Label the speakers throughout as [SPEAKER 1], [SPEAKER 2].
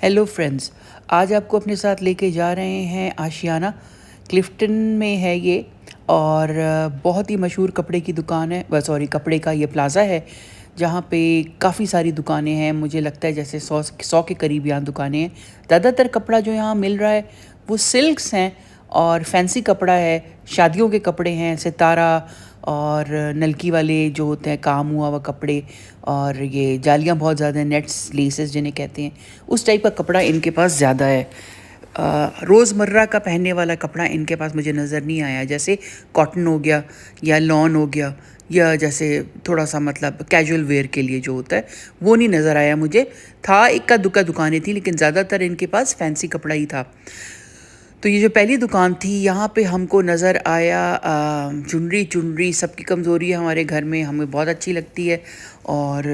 [SPEAKER 1] Hello friends. आज आपको अपने साथ लेके जा रहे हैं आशियाना। क्लिफ्टन में है ये। और बहुत ही मशहूर कपड़े की दुकान है, सॉरी कपड़े का ये प्लाज़ा है जहाँ पे काफ़ी सारी दुकानें हैं। मुझे लगता है जैसे 100 के करीब यहाँ दुकानें हैं। ज़्यादातर कपड़ा जो यहाँ मिल रहा है वो सिल्क्स हैं और फैंसी कपड़ा है। शादियों के कपड़े हैं, सितारा और नलकी वाले जो होते हैं काम हुआ हुआ कपड़े, और ये जालियाँ बहुत ज़्यादा हैं, नेट्स लेसेस जिन्हें कहते हैं, उस टाइप का कपड़ा इनके पास ज़्यादा है। रोज़मर्रा का पहनने वाला कपड़ा इनके पास मुझे नज़र नहीं आया, जैसे कॉटन हो गया या लॉन हो गया, या जैसे थोड़ा सा मतलब कैजुअल वेयर के लिए जो होता है वो नहीं नज़र आया मुझे। था इक्का दुक्का दुकानें थी, लेकिन ज़्यादातर इनके पास फैंसी कपड़ा ही था। तो ये जो पहली दुकान थी यहाँ पे हमको नज़र आया चुनरी। चुनरी सबकी कमज़ोरी है हमारे घर में, हमें बहुत अच्छी लगती है और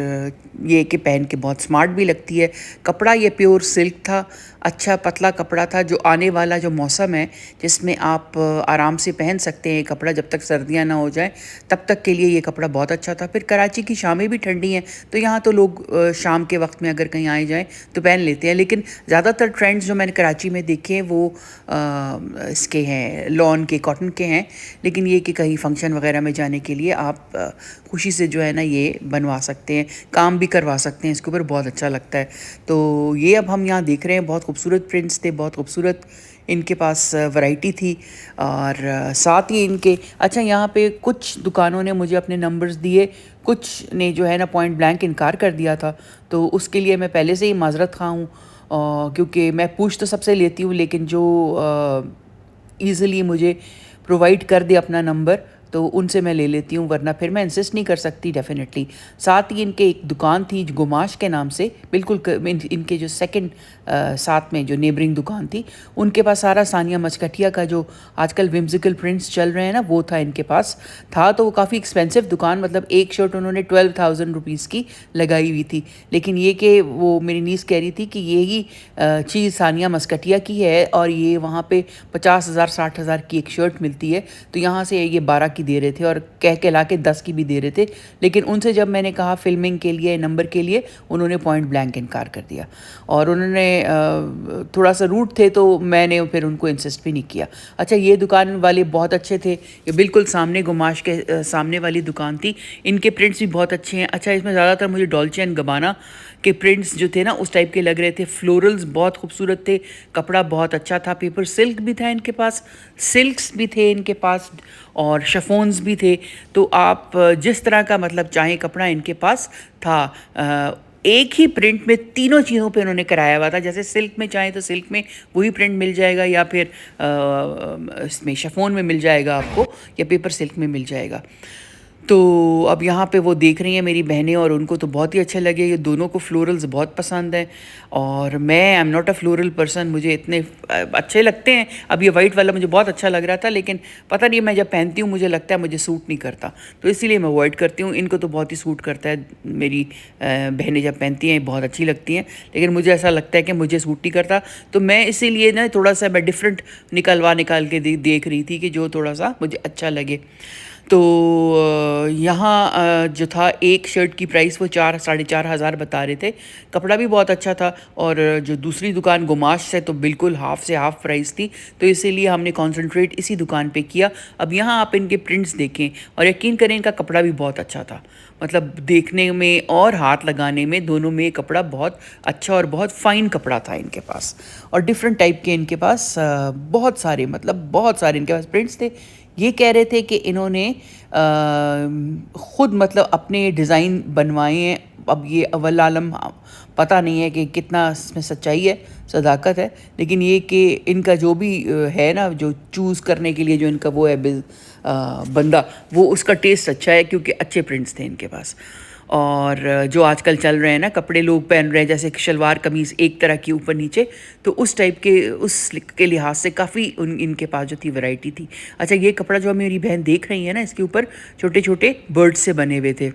[SPEAKER 1] ये कि पहन के बहुत स्मार्ट भी लगती है। कपड़ा ये प्योर सिल्क था, अच्छा पतला कपड़ा था। जो आने वाला जो मौसम है जिसमें आप आराम से पहन सकते हैं ये कपड़ा, जब तक सर्दियाँ ना हो जाएं तब तक के लिए ये कपड़ा बहुत अच्छा था। फिर कराची की शामें भी ठंडी हैं तो यहाँ तो लोग शाम के वक्त में अगर कहीं आए जाएं तो पहन लेते हैं, लेकिन ज़्यादातर ट्रेंड्स जो मैंने कराची में देखे हैं वो इसके हैं, लॉन के, कॉटन के हैं। लेकिन ये कि कहीं फंक्शन वगैरह में जाने के लिए आप खुशी से जो है ना ये बनवा सकते हैं, काम भी करवा सकते हैं इसके ऊपर, बहुत अच्छा लगता है। तो ये अब हम यहाँ देख रहे हैं, बहुत खूबसूरत प्रिंट्स थे, बहुत खूबसूरत इनके पास वैरायटी थी। और साथ ही इनके अच्छा यहाँ पे कुछ दुकानों ने मुझे अपने नंबर्स दिए, कुछ ने जो है ना पॉइंट ब्लैंक इनकार कर दिया था। तो उसके लिए मैं पहले से ही माजरत खा हूँ, क्योंकि मैं पूछ तो सबसे लेती हूँ, लेकिन जो ईज़िली मुझे प्रोवाइड कर दे अपना नंबर तो उनसे मैं ले लेती हूँ, वरना फिर मैं इंसिस्ट नहीं कर सकती डेफिनेटली। साथ ही इनके एक दुकान थी गुमाश के नाम से, बिल्कुल इनके जो सेकंड साथ में जो नेबरिंग दुकान थी उनके पास सारा सानिया मचकटिया का जो आजकल विम्सिकल प्रिंट्स चल रहे हैं ना वो था इनके पास। था तो वो काफ़ी एक्सपेंसिव दुकान, मतलब एक शर्ट उन्होंने 12,000 रुपीज़ की लगाई हुई थी। लेकिन ये कि वो मेरी नीस कह रही थी कि यही चीज़ सानिया मस्कटिया की है और ये वहाँ पे 50,000 60,000 की एक शर्ट मिलती है, तो यहाँ से ये 12 की दे रहे थे और कह ला के 10 की भी दे रहे थे। लेकिन उनसे जब मैंने कहा फिल्मिंग के लिए, नंबर के लिए, उन्होंने पॉइंट ब्लैंक इनकार कर दिया और उन्होंने थोड़ा सा रूड थे, तो मैंने फिर उनको इंसिस्ट भी नहीं किया। अच्छा, ये दुकान वाले बहुत अच्छे थे, ये बिल्कुल सामने गुमाश के सामने वाली दुकान थी। इनके प्रिंट्स भी बहुत अच्छे हैं। अच्छा, इसमें ज़्यादातर मुझे डॉल्चे एंड गबाना के प्रिंट्स जो थे ना उस टाइप के लग रहे थे। फ्लोरल्स बहुत खूबसूरत थे, कपड़ा बहुत अच्छा था, पेपर सिल्क भी था इनके पास, सिल्क्स भी थे इनके पास और शफोन्स भी थे। तो आप जिस तरह का मतलब चाहें कपड़ा इनके पास था। एक ही प्रिंट में तीनों चीज़ों पे उन्होंने कराया हुआ था, जैसे सिल्क में चाहें तो सिल्क में वही प्रिंट मिल जाएगा, या फिर इसमें शफोन में मिल जाएगा आपको, या पेपर सिल्क में मिल जाएगा। तो अब यहाँ पे वो देख रही हैं मेरी बहनें और उनको तो बहुत ही अच्छे लगे। ये दोनों को फ्लोरल्स बहुत पसंद हैं और मैं I am not a floral person, मुझे इतने अच्छे लगते हैं। अब ये वाइट वाला मुझे बहुत अच्छा लग रहा था, लेकिन पता नहीं मैं जब पहनती हूँ मुझे लगता है मुझे सूट नहीं करता, तो इसीलिए मैं अवॉइड करती हूँ। इनको तो बहुत ही सूट करता है, मेरी बहनें जब पहनती हैं बहुत अच्छी लगती हैं, लेकिन मुझे ऐसा लगता है कि मुझे सूट नहीं करता। तो मैं इसीलिए ना थोड़ा सा मैं डिफरेंट निकाल के देख रही थी कि जो थोड़ा सा मुझे अच्छा लगे। तो यहाँ जो था एक शर्ट की प्राइस वो 4 साढ़े 4 हज़ार बता रहे थे। कपड़ा भी बहुत अच्छा था और जो दूसरी दुकान गुमाश से तो बिल्कुल हाफ़ से हाफ़ प्राइस थी, तो इसीलिए हमने कंसंट्रेट इसी दुकान पे किया। अब यहाँ आप इनके प्रिंट्स देखें और यकीन करें इनका कपड़ा भी बहुत अच्छा था, मतलब देखने में और हाथ लगाने में दोनों में कपड़ा बहुत अच्छा और बहुत फ़ाइन कपड़ा था इनके पास। और डिफरेंट टाइप के इनके पास बहुत सारे, मतलब बहुत सारे इनके पास प्रिंट्स थे। ये कह रहे थे कि इन्होंने ख़ुद मतलब अपने डिज़ाइन बनवाए हैं। अब ये अव्वल आलम पता नहीं है कि कितना इसमें सच्चाई है, सदाकत है, लेकिन ये कि इनका जो भी है ना, जो चूज़ करने के लिए जो इनका वो है बंदा, वो उसका टेस्ट अच्छा है क्योंकि अच्छे प्रिंट्स थे इनके पास। और जो आजकल चल रहे हैं ना कपड़े लोग पहन रहे हैं, जैसे शलवार कमीज़ एक तरह की ऊपर नीचे, तो उस टाइप के उस के लिहाज से काफ़ी इनके पास जो थी वैरायटी थी। अच्छा, ये कपड़ा जो मेरी बहन देख रही है ना, इसके ऊपर छोटे छोटे बर्ड्स से बने हुए थे,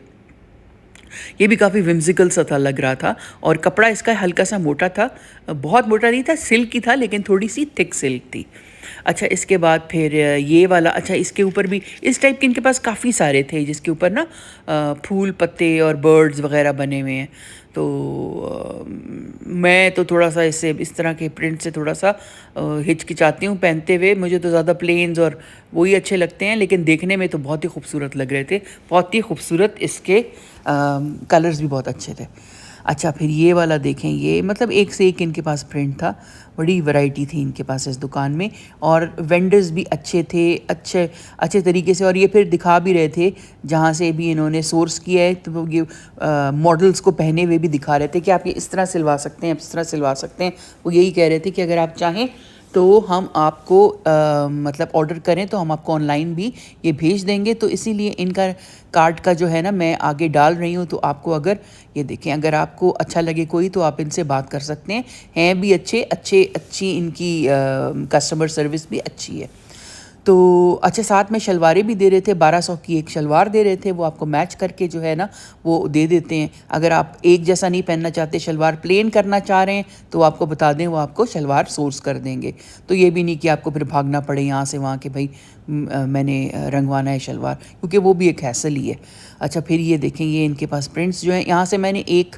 [SPEAKER 1] ये भी काफ़ी विम्सिकल सा था, लग रहा था। और कपड़ा इसका हल्का सा मोटा था, बहुत मोटा नहीं था, सिल्क की था लेकिन थोड़ी सी थिक सिल्क थी। अच्छा, इसके बाद फिर ये वाला, अच्छा इसके ऊपर भी इस टाइप के इनके पास काफ़ी सारे थे जिसके ऊपर ना फूल पत्ते और बर्ड्स वगैरह बने हुए हैं। तो मैं तो थोड़ा सा इससे इस तरह के प्रिंट से थोड़ा सा हिचकिचाती हूँ पहनते हुए। मुझे तो ज़्यादा प्लेन्स और वही अच्छे लगते हैं, लेकिन देखने में तो बहुत ही खूबसूरत लग रहे थे, बहुत ही खूबसूरत। इसके कलर्स भी बहुत अच्छे थे। अच्छा, फिर ये वाला देखें, ये मतलब एक से एक इनके पास प्रिंट था, बड़ी वैरायटी थी इनके पास इस दुकान में, और वेंडर्स भी अच्छे थे, अच्छे अच्छे तरीके से। और ये फिर दिखा भी रहे थे जहाँ से भी इन्होंने सोर्स किया है, तो वो ये मॉडल्स को पहने हुए भी दिखा रहे थे कि आप ये इस तरह सिलवा सकते हैं, इस तरह सिलवा सकते हैं। वो यही कह रहे थे कि अगर आप चाहें तो हम आपको मतलब ऑर्डर करें तो हम आपको ऑनलाइन भी ये भेज देंगे। तो इसीलिए इनका कार्ड का जो है ना, मैं आगे डाल रही हूँ। तो आपको अगर ये देखें, अगर आपको अच्छा लगे कोई, तो आप इनसे बात कर सकते हैं भी अच्छी इनकी कस्टमर सर्विस भी अच्छी है। तो अच्छा, साथ में शलवारें भी दे रहे थे, 1200 की एक शलवार दे रहे थे, वो आपको मैच करके जो है ना वो दे देते हैं। अगर आप एक जैसा नहीं पहनना चाहते, शलवार प्लेन करना चाह रहे हैं, तो आपको बता दें, वो आपको शलवार सोर्स कर देंगे। तो ये भी नहीं कि आपको फिर भागना पड़े यहाँ से वहाँ के, भाई मैंने रंगवाना है शलवार, क्योंकि वो भी एक हैसल ही है। अच्छा, फिर ये देखें, ये इनके पास प्रिंट्स जो हैं, यहाँ से मैंने एक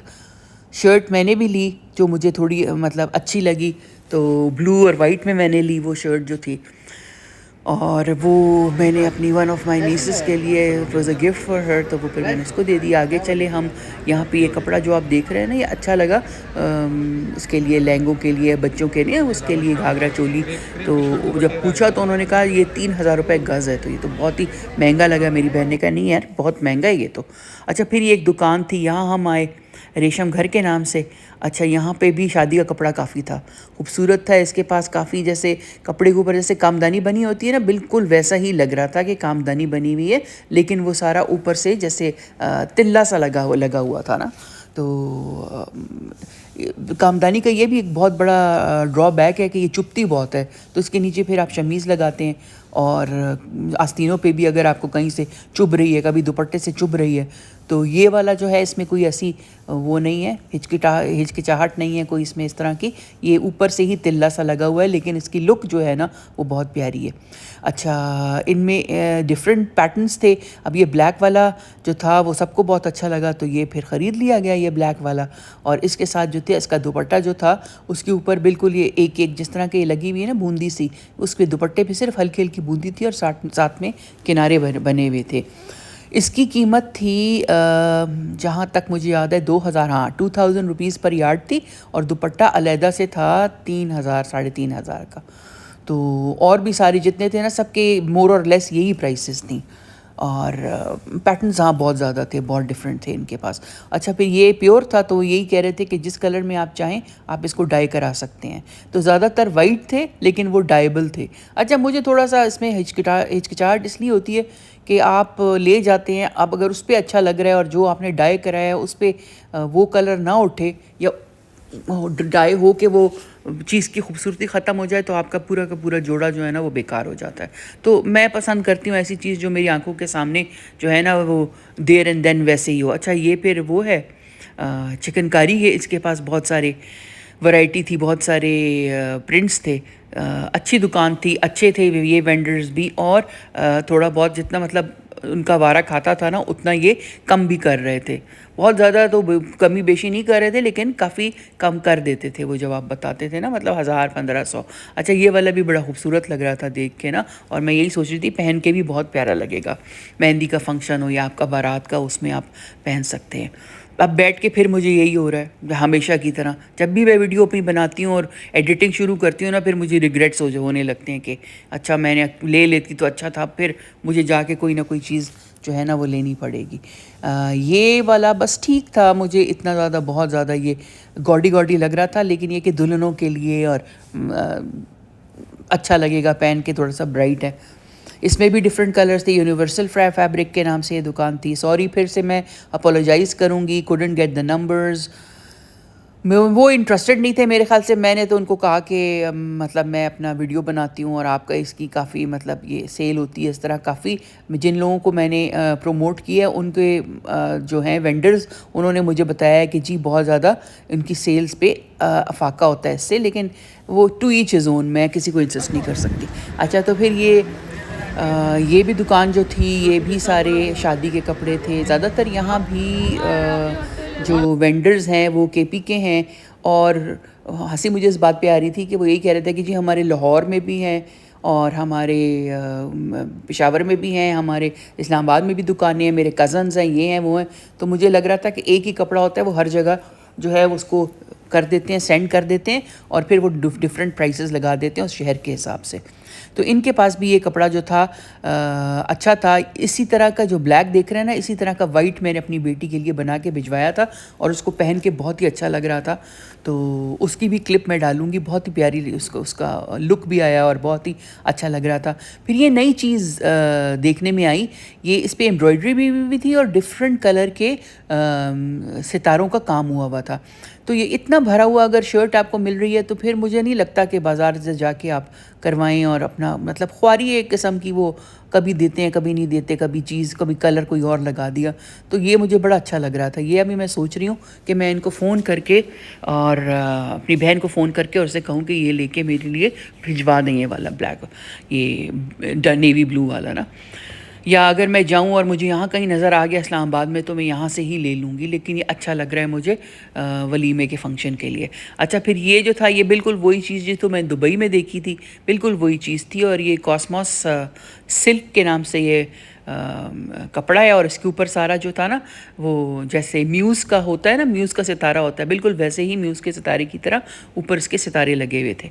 [SPEAKER 1] शर्ट मैंने भी ली जो मुझे थोड़ी मतलब अच्छी लगी, तो ब्लू और वाइट में मैंने ली वो शर्ट जो थी, और वो मैंने अपनी वन ऑफ माई नीसेस के लिए, it was a gift for her, तो वो फिर मैंने उसको दे दी। आगे चले हम, यहाँ पे ये कपड़ा जो आप देख रहे हैं ना, ये अच्छा लगा इसके लिए, लहंगों के लिए, बच्चों के लिए, उसके लिए घाघरा चोली। तो जब पूछा तो उन्होंने कहा ये 3000 रुपये गज़ है, तो ये तो बहुत ही महंगा लगा। मेरी बहन ने कहा नहीं यार, बहुत महंगा है ये तो। अच्छा, फिर ये एक दुकान थी, यहाँ हम आए, रेशम घर के नाम से। अच्छा, यहाँ पे भी शादी का कपड़ा काफ़ी था, खूबसूरत था। इसके पास काफ़ी, जैसे कपड़े के ऊपर जैसे कामदानी बनी होती है ना, बिल्कुल वैसा ही लग रहा था कि कामदानी बनी हुई है, लेकिन वो सारा ऊपर से जैसे तिल्ला सा लगा हुआ था ना। तो कामदानी का ये भी एक बहुत बड़ा ड्रॉबैक है कि ये चुभती बहुत है। तो इसके नीचे फिर आप शमीज़ लगाते हैं, और आस्तीनों पे भी अगर आपको कहीं से चुभ रही है, कभी दुपट्टे से चुभ रही है, तो ये वाला जो है, इसमें कोई ऐसी वो नहीं है, हिचकिचाहट नहीं है कोई इसमें इस तरह की। ये ऊपर से ही तिल्ला सा लगा हुआ है, लेकिन इसकी लुक जो है ना वो बहुत प्यारी है। अच्छा, इनमें डिफरेंट पैटर्न्स थे। अब ये ब्लैक वाला जो था वो सबको बहुत अच्छा लगा, तो ये फिर ख़रीद लिया गया ये ब्लैक वाला। और इसके साथ जो थे, इसका दुपट्टा जो था, उसके ऊपर बिल्कुल ये एक एक जिस तरह की लगी हुई है ना बूंदी सी, उसके दुपट्टे पे सिर्फ हल्की हल्की बूंदी थी, और साथ में किनारे बने हुए थे। इसकी कीमत थी जहाँ तक मुझे याद है 2000, हाँ 2000 रुपीज़ पर यार्ड थी, और दुपट्टा अलहदा से था 3000 3500 का। तो और भी सारे जितने थे ना, सबके मोर और लेस यही प्राइसेस थी। और पैटर्न्स हाँ बहुत ज़्यादा थे, बहुत डिफरेंट थे इनके पास। अच्छा, फिर ये प्योर था, तो यही कह रहे थे कि जिस कलर में आप चाहें आप इसको डाई करा सकते हैं। तो ज़्यादातर वाइट थे, लेकिन वो डाइबल थे। अच्छा, मुझे थोड़ा सा इसमें हिचकिचाहट इसलिए होती है कि आप ले जाते हैं, अब अगर उस पर अच्छा लग रहा है और जो आपने डाई कराया है उस पर वो कलर ना उठे, या डाई हो के वो चीज़ की खूबसूरती ख़त्म हो जाए, तो आपका पूरा का पूरा जोड़ा जो है ना वो बेकार हो जाता है। तो मैं पसंद करती हूँ ऐसी चीज़ जो मेरी आंखों के सामने जो है ना वो देयर एंड देन वैसे ही हो। अच्छा, ये फिर वो है चिकनकारी है, इसके पास बहुत सारे वैरायटी थी, बहुत सारे प्रिंट्स थे। अच्छी दुकान थी, अच्छे थे ये वेंडर्स भी, और थोड़ा बहुत जितना मतलब उनका वारा खाता था ना, उतना ये कम भी कर रहे थे। बहुत ज़्यादा तो कमी बेशी नहीं कर रहे थे, लेकिन काफ़ी कम कर देते थे वो जब आप बताते थे ना, मतलब 1000 1500। अच्छा, ये वाला भी बड़ा खूबसूरत लग रहा था देख के ना, और मैं यही सोच रही थी पहन के भी बहुत प्यारा लगेगा। मेहंदी का फंक्शन हो या आपका बारात का, उसमें आप पहन सकते हैं। अब बैठ के फिर मुझे यही हो रहा है हमेशा की तरह, जब भी मैं वीडियो अपनी बनाती हूँ और एडिटिंग शुरू करती हूँ ना, फिर मुझे रिग्रेट्स होने लगते हैं कि अच्छा मैंने ले लेती तो अच्छा था, फिर मुझे जाके कोई ना कोई चीज़ जो है ना वो लेनी पड़ेगी। ये वाला बस ठीक था, मुझे इतना ज़्यादा बहुत ज़्यादा ये गॉडी लग रहा था, लेकिन ये कि दुल्हनों के लिए और अच्छा लगेगा पहन के, थोड़ा सा ब्राइट है। इसमें भी डिफरेंट कलर्स थे, यूनिवर्सल फैब्रिक के नाम से ये दुकान थी। सॉरी, फिर से मैं अपोलोजाइज़ करूँगी, कुडंट गेट द नंबर्स। वो इंटरेस्टेड नहीं थे मेरे ख्याल से। मैंने तो उनको कहा कि मतलब मैं अपना वीडियो बनाती हूँ और आपका इसकी काफ़ी मतलब ये सेल होती है इस तरह। काफ़ी जिन लोगों को मैंने प्रमोट किया उनके जो हैं वेंडर्स, उन्होंने मुझे बताया कि जी बहुत ज़्यादा उनकी सेल्स पे अफाका होता है इससे, लेकिन वो टू ईच इज़ ओन, मैं किसी को इंसिस्ट नहीं कर सकती। अच्छा, तो फिर ये भी दुकान जो थी, ये भी सारे शादी के कपड़े थे ज़्यादातर। यहाँ भी जो वेंडर्स हैं वो केपी के हैं। और हंसी मुझे इस बात पे आ रही थी कि वो यही कह रहे थे कि जी हमारे लाहौर में भी हैं और हमारे पेशावर में भी हैं, हमारे इस्लामाबाद में भी दुकानें हैं, मेरे कज़न्स हैं, ये हैं वो हैं। तो मुझे लग रहा था कि एक ही कपड़ा होता है, वो हर जगह जो है उसको कर देते हैं, सेंड कर देते हैं और फिर वो डिफरेंट प्राइसेस लगा देते हैं उस शहर के हिसाब से। तो इनके पास भी ये कपड़ा जो था अच्छा था। इसी तरह का जो ब्लैक देख रहे हैं ना, इसी तरह का वाइट मैंने अपनी बेटी के लिए बना के भिजवाया था और उसको पहन के बहुत ही अच्छा लग रहा था। तो उसकी भी क्लिप मैं डालूँगी, बहुत ही प्यारी उसका लुक भी आया और बहुत ही अच्छा लग रहा था। फिर ये नई चीज़ देखने में आई, ये इस पे एम्ब्रॉयडरी भी थी और डिफरेंट कलर के सितारों का काम हुआ था। तो ये इतना भरा हुआ अगर शर्ट आपको मिल रही है तो फिर मुझे नहीं लगता कि बाज़ार से जाके आप करवाएं और अपना मतलब ख्वारी एक किस्म की, वो कभी देते हैं कभी नहीं देते, कभी चीज़ कभी कलर कोई और लगा दिया। तो ये मुझे बड़ा अच्छा लग रहा था। ये अभी मैं सोच रही हूँ कि मैं इनको फ़ोन करके और अपनी बहन को फ़ोन करके और उससे कहूँ कि ये लेके मेरे लिए भिजवा दें ये वाला ब्लैक, ये नेवी ब्लू वाला ना। या अगर मैं जाऊं और मुझे यहाँ कहीं नज़र आ गया इस्लामाबाद में तो मैं यहाँ से ही ले लूँगी, लेकिन ये अच्छा लग रहा है मुझे वलीमे के फ़ंक्शन के लिए। अच्छा, फिर ये जो था ये बिल्कुल वही चीज़ जो तो मैं दुबई में देखी थी, बिल्कुल वही चीज़ थी। और ये कॉस्मॉस सिल्क के नाम से ये कपड़ा है और इसके ऊपर सारा जो था ना वो जैसे म्यूज़ का होता है ना, म्यूज़ का सितारा होता है, बिल्कुल वैसे ही म्यूज़ के सितारे की तरह ऊपर इसके सितारे लगे हुए थे।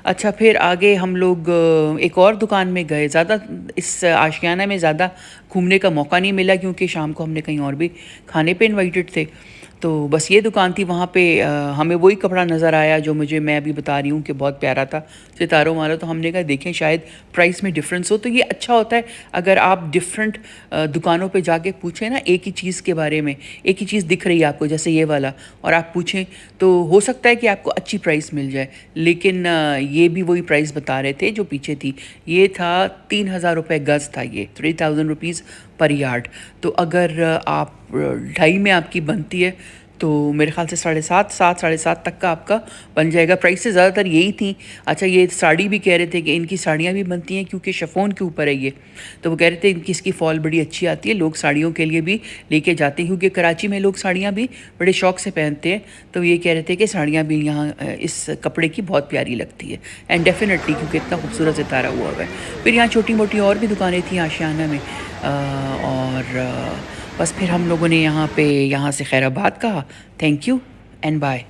[SPEAKER 1] अच्छा, फिर आगे हम लोग एक और दुकान में गए। ज़्यादा इस आशियाना में ज़्यादा घूमने का मौका नहीं मिला क्योंकि शाम को हमने कहीं और भी खाने पे इनवाइटेड थे। तो बस ये दुकान थी, वहाँ पे हमें वही कपड़ा नज़र आया जो मैं अभी बता रही हूँ कि बहुत प्यारा था सितारों वाला। तो हमने कहा देखें शायद प्राइस में डिफरेंस हो। तो ये अच्छा होता है अगर आप डिफरेंट दुकानों पे जाके पूछें ना एक ही चीज़ के बारे में, एक ही चीज़ दिख रही है आपको जैसे ये वाला, और आप पूछें तो हो सकता है कि आपको अच्छी प्राइस मिल जाए। लेकिन ये भी वही प्राइस बता रहे थे जो पीछे थी। ये था 3,000 रुपये गज़ था, ये 3,000 रुपीज़ पर यार्ड। तो अगर आप 2.5 में आपकी बनती है तो मेरे ख्याल से 7.5 7.5 तक का आपका बन जाएगा। प्राइसेस ज़्यादातर यही थी। अच्छा, ये साड़ी भी कह रहे थे कि इनकी साड़ियाँ भी बनती हैं क्योंकि शिफॉन के ऊपर है ये। तो वो कह रहे थे इनकी इसकी फॉल बड़ी अच्छी आती है, लोग साड़ियों के लिए भी लेके जाते हैं क्योंकि कराची में लोग साड़ियाँ भी बड़े शौक़ से पहनते हैं। तो ये कह रहे थे कि साड़ियाँ भी यहाँ इस कपड़े की बहुत प्यारी लगती है। एंड डेफिनेटली क्योंकि इतना खूबसूरत सितारा हुआ है। फिर यहाँ छोटी मोटी और भी दुकानें थी आशियाना में और बस फिर हम लोगों ने यहाँ से खैराबाद कहा। Thank you and bye.